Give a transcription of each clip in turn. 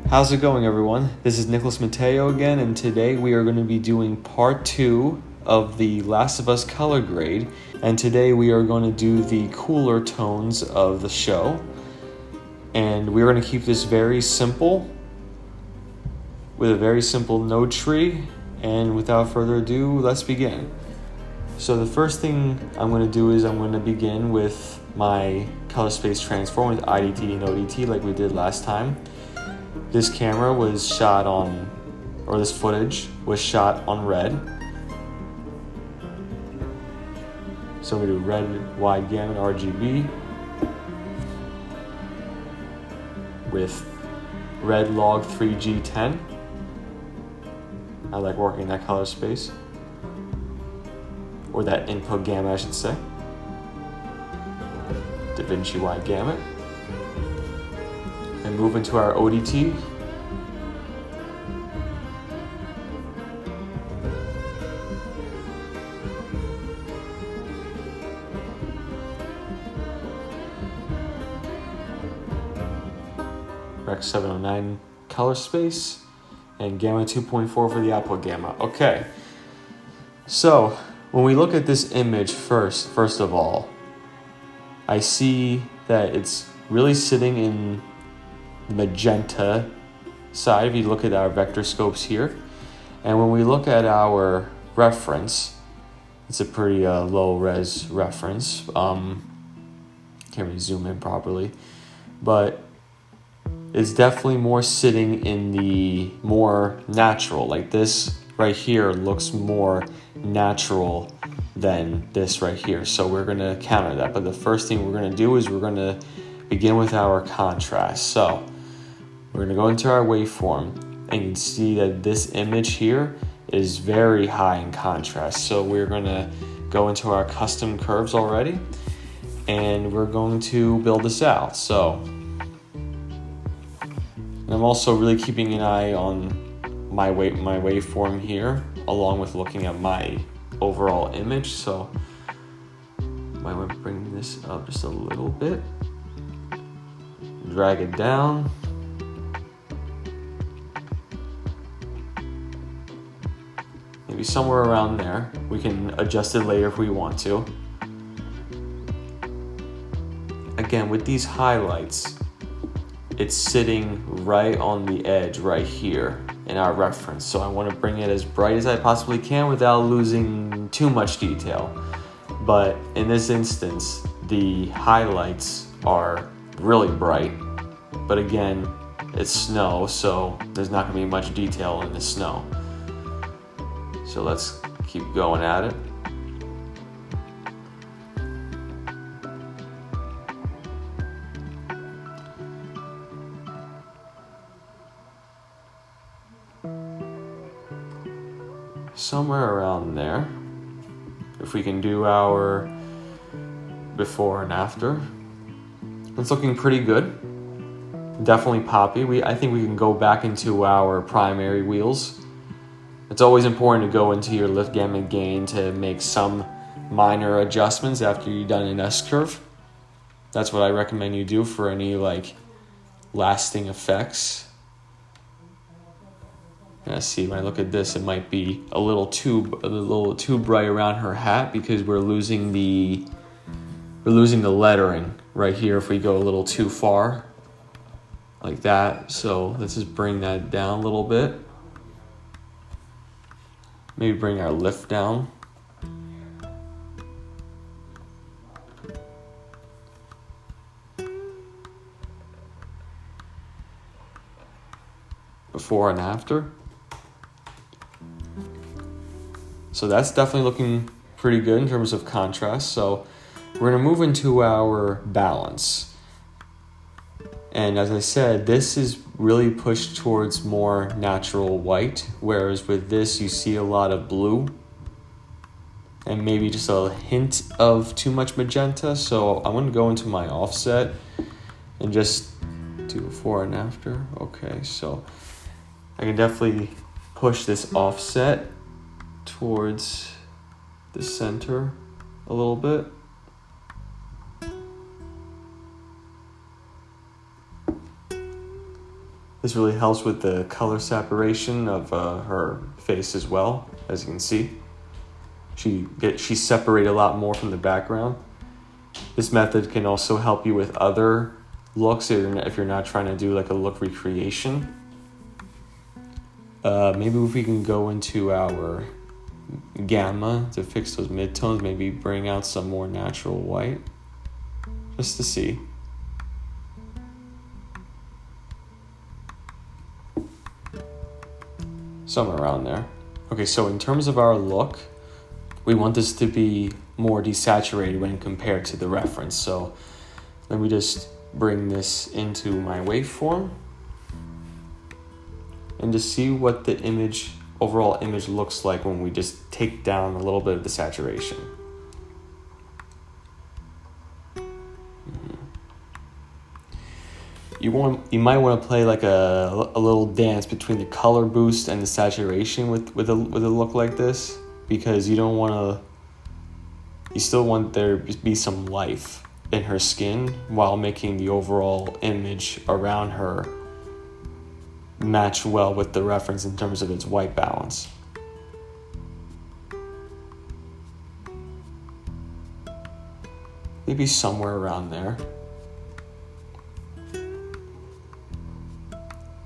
How's it going, everyone? This is Nicholas Mateo again, and today we are going to be doing part 2 of the Last of Us color grade, and today we are going to do the cooler tones of the show, and we're going to keep this very simple, with a very simple node tree, and without further ado, let's begin. So the first thing I'm going to do is I'm going to begin with my color space transform with IDT and ODT like we did last time. This camera was shot on, or this footage was shot on red. So we do red wide gamut RGB with red log 3G10. I like working in that color space, or that input gamut I should say. DaVinci wide gamut. And move into our ODT. Rec 709 color space and gamma 2.4 for the output gamma. Okay, so when we look at this image first of all, I see that it's really sitting in magenta side if you look at our vector scopes here, and when we look at our reference, it's a pretty low res reference. Can't really zoom in properly, but it's definitely more sitting in the more natural, like this right here looks more natural than this right here, so we're going to counter that. But the first thing we're going to do is we're going to begin with our contrast. So we're going to go into our waveform, and you can see that this image here is very high in contrast. So we're going to go into our custom curves already, and we're going to build this out. So and I'm also really keeping an eye on my waveform here, along with looking at my overall image. So I might want to bring this up just a little bit, drag it down. Maybe somewhere around there. We can adjust it later if we want to. Again, with these highlights, it's sitting right on the edge right here in our reference. So I want to bring it as bright as I possibly can without losing too much detail. But in this instance, the highlights are really bright. But again, it's snow, so there's not going to be much detail in the snow. So let's keep going at it. Somewhere around there. If we can do our before and after. It's looking pretty good. Definitely poppy. I think we can go back into our primary wheels. It's always important to go into your lift gamut gain to make some minor adjustments after you've done an S-curve. That's what I recommend you do for any lasting effects. And see, when I look at this, it might be a little too bright around her hat because we're losing the lettering right here if we go a little too far like that. So let's just bring that down a little bit. Maybe bring our lift down. Before and after. So that's definitely looking pretty good in terms of contrast. So we're going to move into our balance. And as I said, this is really pushed towards more natural white, whereas with this you see a lot of blue and maybe just a hint of too much magenta. So I'm going to go into my offset and just do before and after. Okay, so I can definitely push this offset towards the center a little bit. This really helps with the color separation of her face as well, as you can see. She's separated a lot more from the background. This method can also help you with other looks if you're not trying to do like a look recreation. Maybe if we can go into our gamma to fix those midtones, maybe bring out some more natural white, just to see. Somewhere around there. Okay, so in terms of our look, we want this to be more desaturated when compared to the reference. So let me just bring this into my waveform and just see what the overall image looks like when we just take down a little bit of the saturation. You might want to play like a little dance between the color boost and the saturation with a look like this, because you still want there to be some life in her skin while making the overall image around her match well with the reference in terms of its white balance. Maybe somewhere around there.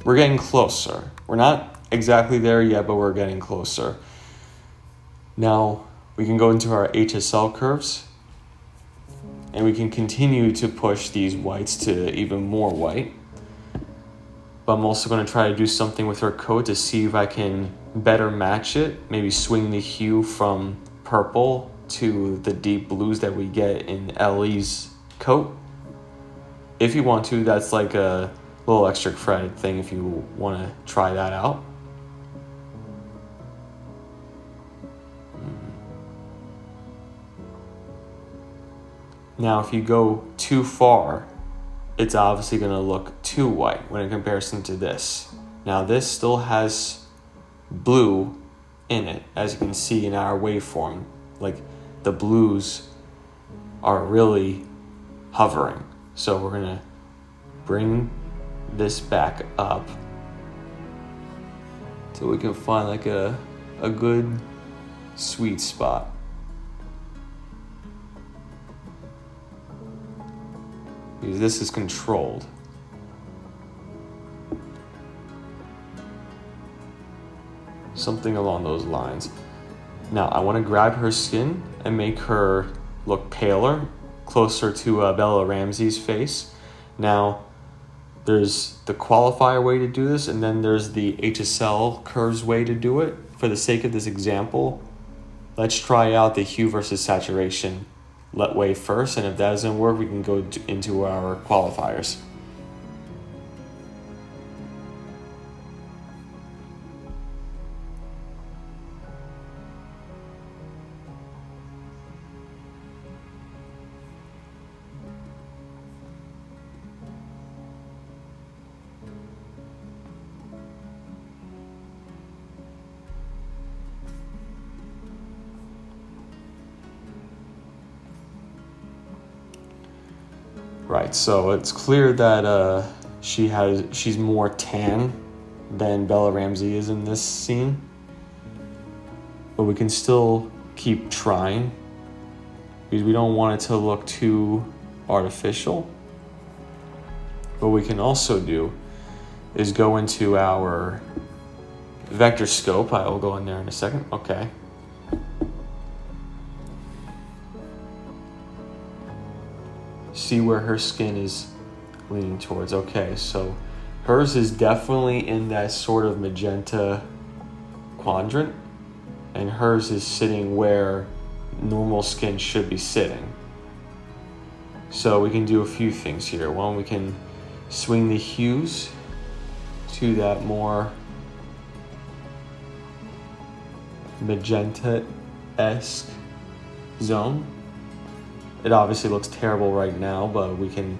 We're getting closer. We're not exactly there yet, but we're getting closer. Now we can go into our HSL curves and we can continue to push these whites to even more white. But I'm also going to try to do something with her coat to see if I can better match it. Maybe swing the hue from purple to the deep blues that we get in Ellie's coat. If you want to, that's like a little extra credit thing if you want to try that out. Now, if you go too far, it's obviously going to look too white when in comparison to this. Now, this still has blue in it, as you can see in our waveform. Like, the blues are really hovering. So we're going to bring this back up till we can find like a good sweet spot. Because this is controlled. Something along those lines. Now I want to grab her skin and make her look paler, closer to Bella Ramsey's face. Now there's the qualifier way to do this, and then there's the HSL curves way to do it. For the sake of this example, let's try out the hue versus saturation way first, and if that doesn't work, we can go into our qualifiers. Right, so it's clear that she's more tan than Bella Ramsey is in this scene. But we can still keep trying because we don't want it to look too artificial. What we can also do is go into our vector scope. I will go in there in a second. Okay. See where her skin is leaning towards. Okay, so hers is definitely in that sort of magenta quadrant, and hers is sitting where normal skin should be sitting. So we can do a few things here. One, we can swing the hues to that more magenta-esque zone. It obviously looks terrible right now, but we can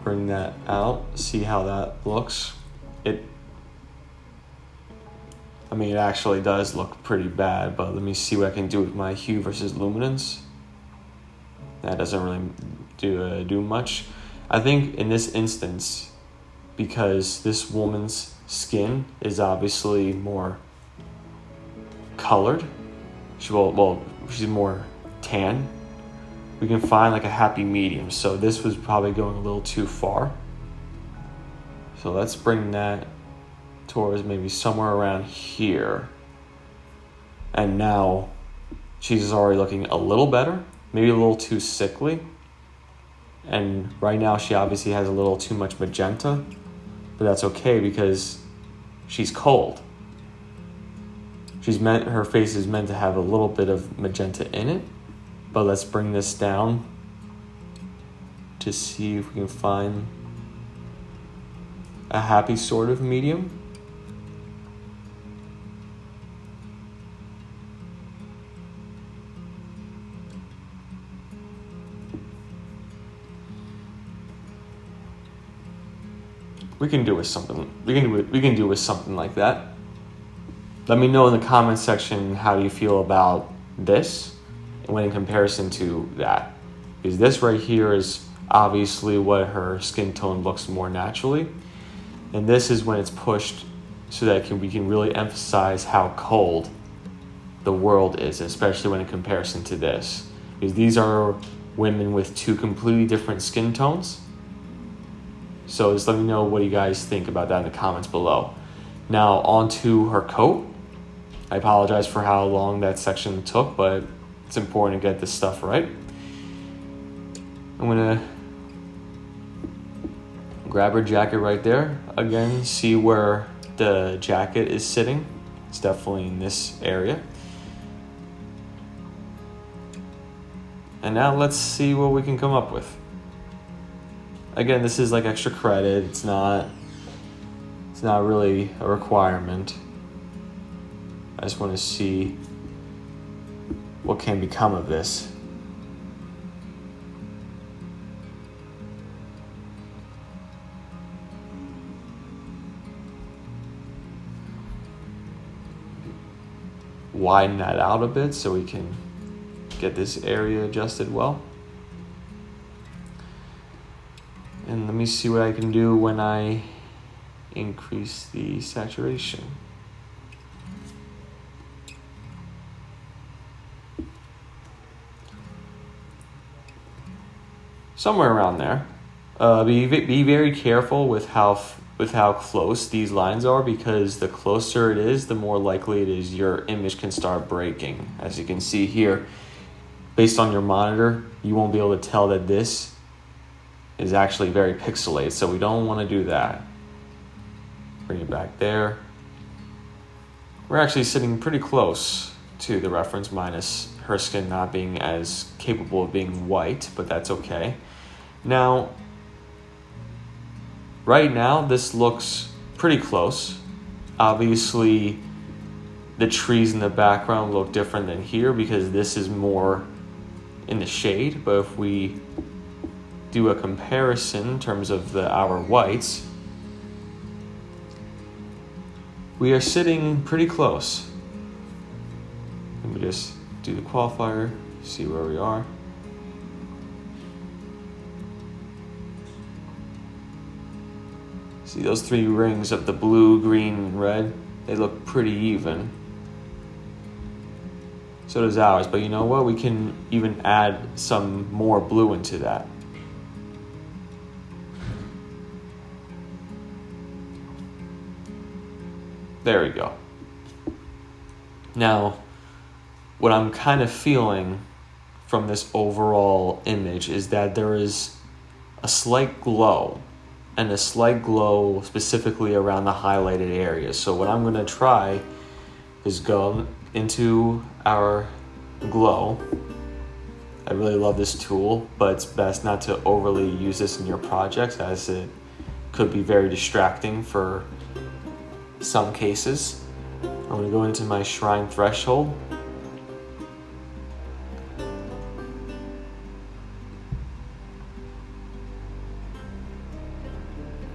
bring that out, see how that looks. It actually does look pretty bad, but let me see what I can do with my hue versus luminance. That doesn't really do much. I think in this instance, because this woman's skin is obviously more colored, she's more tan, we can find like a happy medium. So this was probably going a little too far. So let's bring that towards maybe somewhere around here. And now she's already looking a little better, maybe a little too sickly. And right now she obviously has a little too much magenta, but that's okay because she's cold. Her face is meant to have a little bit of magenta in it, but let's bring this down to see if we can find a happy sort of medium. We can do with something. We can do with something like that. Let me know in the comment section how you feel about this when in comparison to that. Because this right here is obviously what her skin tone looks more naturally. And this is when it's pushed so that we can really emphasize how cold the world is, especially when in comparison to this. Because these are women with two completely different skin tones. So just let me know what you guys think about that in the comments below. Now onto her coat. I apologize for how long that section took, but it's important to get this stuff right. I'm gonna grab her jacket right there. Again, see where the jacket is sitting. It's definitely in this area. And now let's see what we can come up with. Again, this is like extra credit. It's not really a requirement. I just want to see what can become of this. Widen that out a bit so we can get this area adjusted well. And let me see what I can do when I increase the saturation. Somewhere around there. Be very careful with how close these lines are, because the closer it is, the more likely it is your image can start breaking. As you can see here, based on your monitor, you won't be able to tell that this is actually very pixelated, so we don't want to do that. Bring it back there. We're actually sitting pretty close to the reference, minus her skin not being as capable of being white, but that's okay. Now, right now, this looks pretty close. Obviously, the trees in the background look different than here because this is more in the shade, but if we do a comparison in terms of our whites, we are sitting pretty close. Let me just do the qualifier, see where we are. See those three rings of the blue, green, and red? They look pretty even. So does ours, but you know what? We can even add some more blue into that. There we go. Now, what I'm kind of feeling from this overall image is that there is a slight glow, and a slight glow specifically around the highlighted areas. So what I'm going to try is go into our glow. I really love this tool, but it's best not to overly use this in your projects, as it could be very distracting for some cases. I'm going to go into my shrine threshold.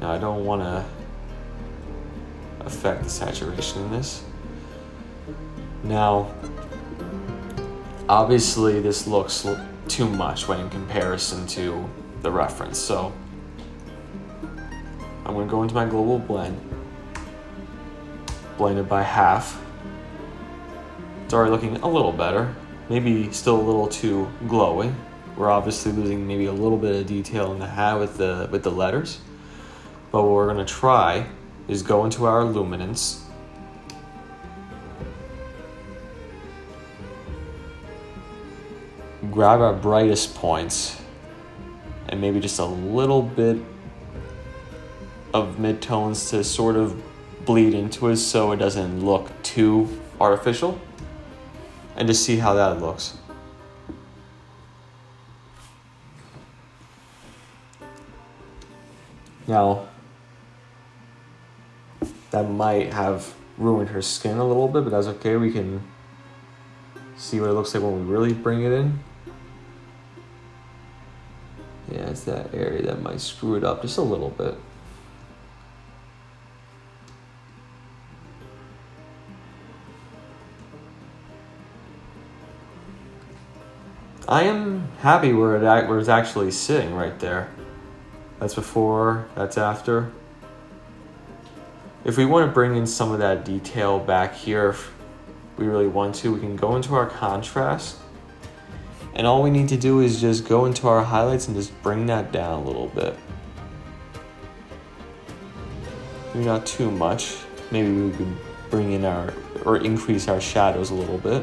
Now I don't want to affect the saturation in this. Now, obviously this looks too much when in comparison to the reference, so going to go into my global blend, blend it by half. It's already looking a little better, maybe still a little too glowy. We're obviously losing maybe a little bit of detail in the hat with the letters. But what we're going to try is go into our luminance. Grab our brightest points and maybe just a little bit of midtones to sort of bleed into it so it doesn't look too artificial, and just see how that looks. Now, that might have ruined her skin a little bit, but that's okay. We can see what it looks like when we really bring it in. Yeah, it's that area that might screw it up just a little bit. I am happy where it's actually sitting right there. That's before, that's after. If we want to bring in some of that detail back here, if we really want to, we can go into our contrast. And all we need to do is just go into our highlights and just bring that down a little bit. Maybe not too much. Maybe we could bring in or increase our shadows a little bit.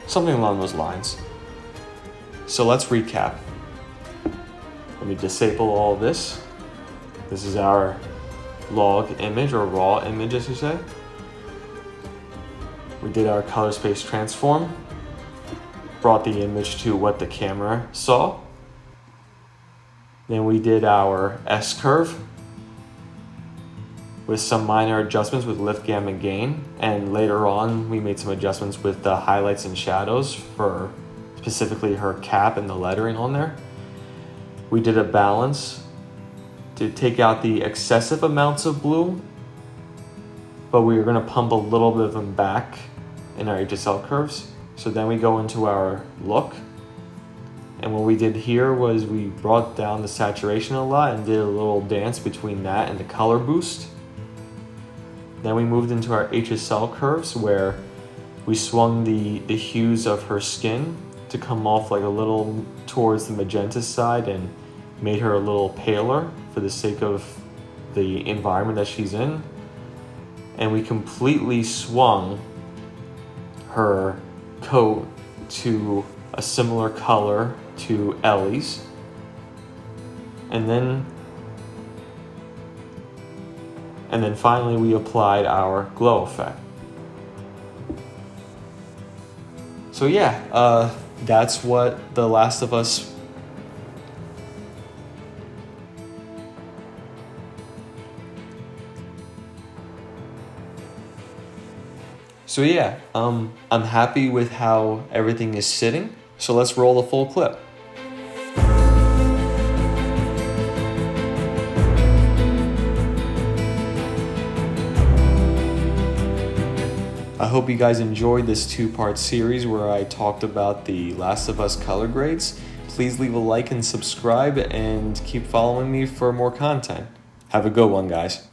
Something along those lines. So let's recap. Let me disable all of this. This is our log image, or raw image as you say. We did our color space transform, brought the image to what the camera saw. Then we did our S-curve with some minor adjustments with lift, gamma, gain. And later on, we made some adjustments with the highlights and shadows for specifically her cap and the lettering on there. We did a balance to take out the excessive amounts of blue, but we were going to pump a little bit of them back in our HSL curves. So then we go into our look. And what we did here was we brought down the saturation a lot and did a little dance between that and the color boost. Then we moved into our HSL curves where we swung the hues of her skin to come off like a little towards the magenta side and made her a little paler for the sake of the environment that she's in. And we completely swung her coat to a similar color to Ellie's. And then finally we applied our glow effect. So yeah, that's what The Last of Us I'm happy with how everything is sitting. So let's roll the full clip. I hope you guys enjoyed this two-part series where I talked about the Last of Us color grades. Please leave a like and subscribe and keep following me for more content. Have a good one, guys.